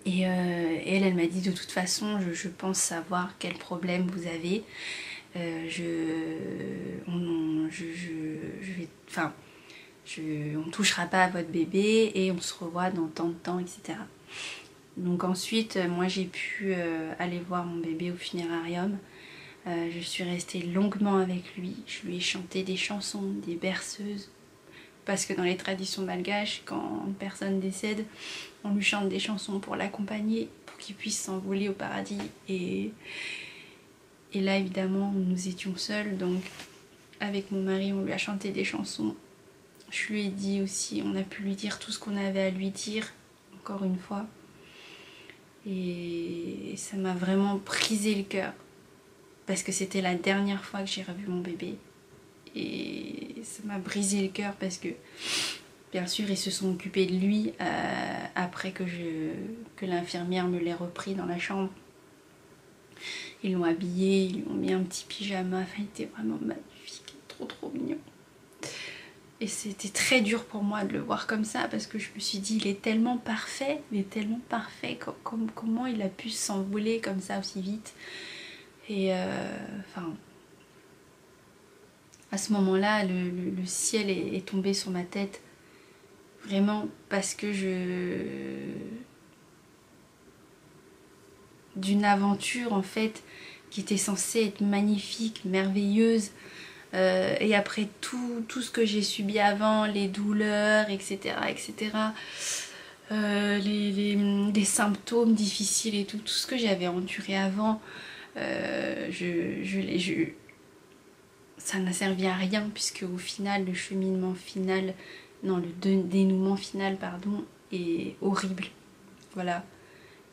Et elle m'a dit de toute façon, je pense savoir quel problème vous avez. On touchera pas à votre bébé et on se revoit dans tant de temps, etc. Donc ensuite, moi j'ai pu aller voir mon bébé au funérarium. Je suis restée longuement avec lui. Je lui ai chanté des chansons, des berceuses. Parce que dans les traditions malgaches, quand une personne décède, on lui chante des chansons pour l'accompagner, pour qu'il puisse s'envoler au paradis. Et là, évidemment, nous étions seuls. Donc, avec mon mari, on lui a chanté des chansons. Je lui ai dit aussi, on a pu lui dire tout ce qu'on avait à lui dire, encore une fois. Et ça m'a vraiment brisé le cœur. Parce que c'était la dernière fois que j'ai revu mon bébé. Et ça m'a brisé le cœur parce que, bien sûr, ils se sont occupés de lui après que l'infirmière me l'ait repris dans la chambre. Ils l'ont habillé, ils lui ont mis un petit pyjama. Enfin, il était vraiment magnifique, trop mignon. Et c'était très dur pour moi de le voir comme ça parce que je me suis dit, il est tellement parfait, comment il a pu s'envoler comme ça aussi vite. Et enfin, à ce moment-là, le ciel est tombé sur ma tête. Vraiment parce que d'une aventure en fait qui était censée être magnifique, merveilleuse. Et après tout ce que j'ai subi avant, les douleurs, etc. Les symptômes difficiles et tout ce que j'avais enduré avant, ça n'a servi à rien puisque au final, le dénouement final, pardon, est horrible. Voilà.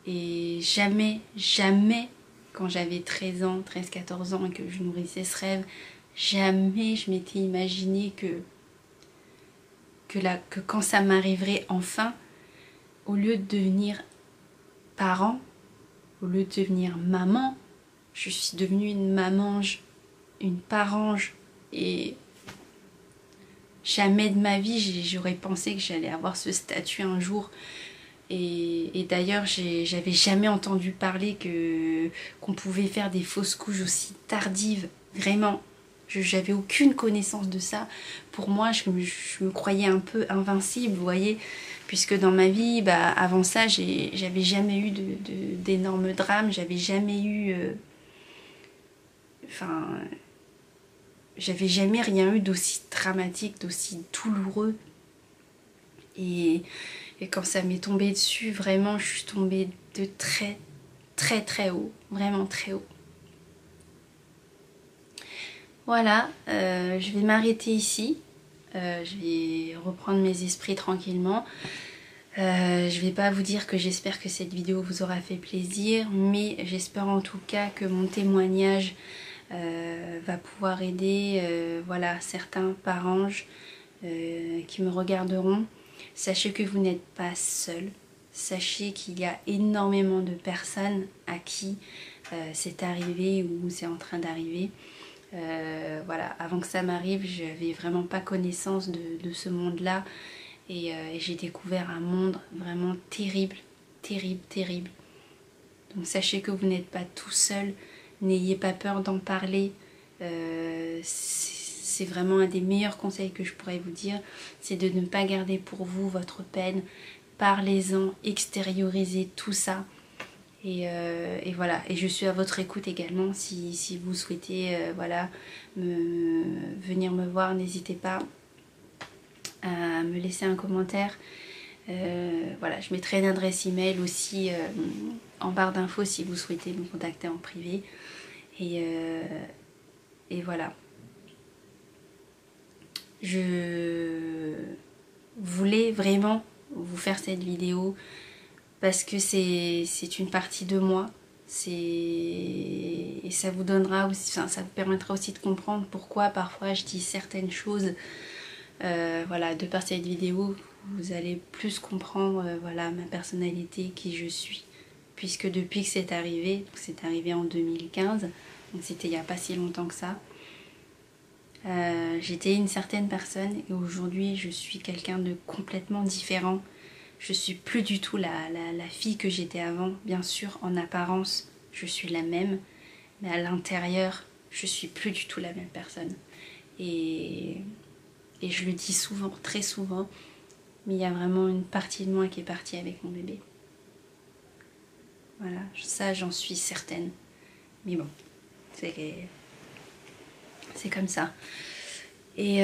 Et jamais, quand j'avais 13-14 ans et que je nourrissais ce rêve, jamais je m'étais imaginé que quand ça m'arriverait enfin, au lieu de devenir parent, au lieu de devenir maman, je suis devenue une mamange, une parange. Et jamais de ma vie j'aurais pensé que j'allais avoir ce statut un jour. Et d'ailleurs, j'avais jamais entendu parler qu'on pouvait faire des fausses couches aussi tardives. Vraiment, j'avais aucune connaissance de ça. Pour moi, je me croyais un peu invincible, vous voyez. Puisque dans ma vie, avant ça, j'avais jamais eu d'énormes drames. J'avais jamais eu... j'avais jamais rien eu d'aussi dramatique, d'aussi douloureux. Et quand ça m'est tombé dessus, vraiment, je suis tombée de très haut. Vraiment très haut. Voilà, je vais m'arrêter ici. Je vais reprendre mes esprits tranquillement. Je vais pas vous dire que j'espère que cette vidéo vous aura fait plaisir, mais j'espère en tout cas que mon témoignage va pouvoir aider voilà, certains parents qui me regarderont. Sachez que vous n'êtes pas seul. Sachez qu'il y a énormément de personnes à qui c'est arrivé ou c'est en train d'arriver. Voilà, avant que ça m'arrive, j'avais vraiment pas connaissance de ce monde-là. Et j'ai découvert un monde vraiment terrible. Donc sachez que vous n'êtes pas tout seul. N'ayez pas peur d'en parler. C'est vraiment un des meilleurs conseils que je pourrais vous dire. C'est de ne pas garder pour vous votre peine. Parlez-en, extériorisez tout ça. Et voilà. Et je suis à votre écoute également. Si vous souhaitez voilà, venir me voir, n'hésitez pas à me laisser un commentaire. Voilà, je mettrai une adresse email aussi en barre d'infos si vous souhaitez me contacter en privé. Et voilà. Je voulais vraiment vous faire cette vidéo parce que c'est une partie de moi. Et ça vous donnera aussi, ça vous permettra aussi de comprendre pourquoi parfois je dis certaines choses. Voilà, de par cette vidéo, vous allez plus comprendre voilà, ma personnalité, qui je suis. Puisque depuis que c'est arrivé en 2015, donc c'était il n'y a pas si longtemps que ça, j'étais une certaine personne et aujourd'hui je suis quelqu'un de complètement différent. Je suis plus du tout la fille que j'étais avant. Bien sûr, en apparence, je suis la même, mais à l'intérieur, je suis plus du tout la même personne. Et je le dis souvent, très souvent, mais il y a vraiment une partie de moi qui est partie avec mon bébé. Voilà, ça j'en suis certaine. Mais bon, c'est comme ça. Et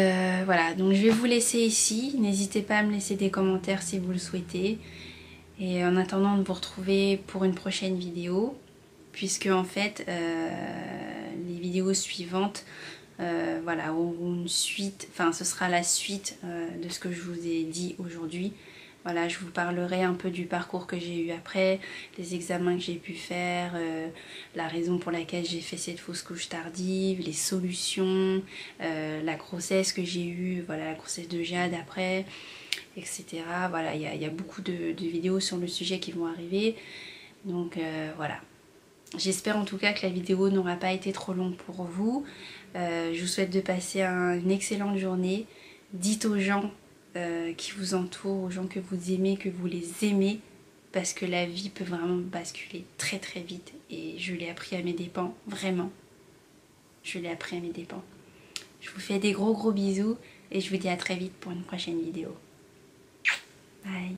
voilà, donc je vais vous laisser ici. N'hésitez pas à me laisser des commentaires si vous le souhaitez. Et en attendant de vous retrouver pour une prochaine vidéo, puisque en fait, les vidéos suivantes, voilà, ou une suite, enfin ce sera la suite de ce que je vous ai dit aujourd'hui. Voilà, je vous parlerai un peu du parcours que j'ai eu après, les examens que j'ai pu faire, la raison pour laquelle j'ai fait cette fausse couche tardive, les solutions, la grossesse que j'ai eue, voilà, la grossesse de Jade après, etc. Voilà, il y a beaucoup de vidéos sur le sujet qui vont arriver. Donc voilà. J'espère en tout cas que la vidéo n'aura pas été trop longue pour vous. Je vous souhaite de passer une excellente journée. Dites aux gens qui vous entourent, aux gens que vous aimez, que vous les aimez, parce que la vie peut vraiment basculer très très vite et je l'ai appris à mes dépens, vraiment. Je l'ai appris à mes dépens. Je vous fais des gros bisous et je vous dis à très vite pour une prochaine vidéo. Bye.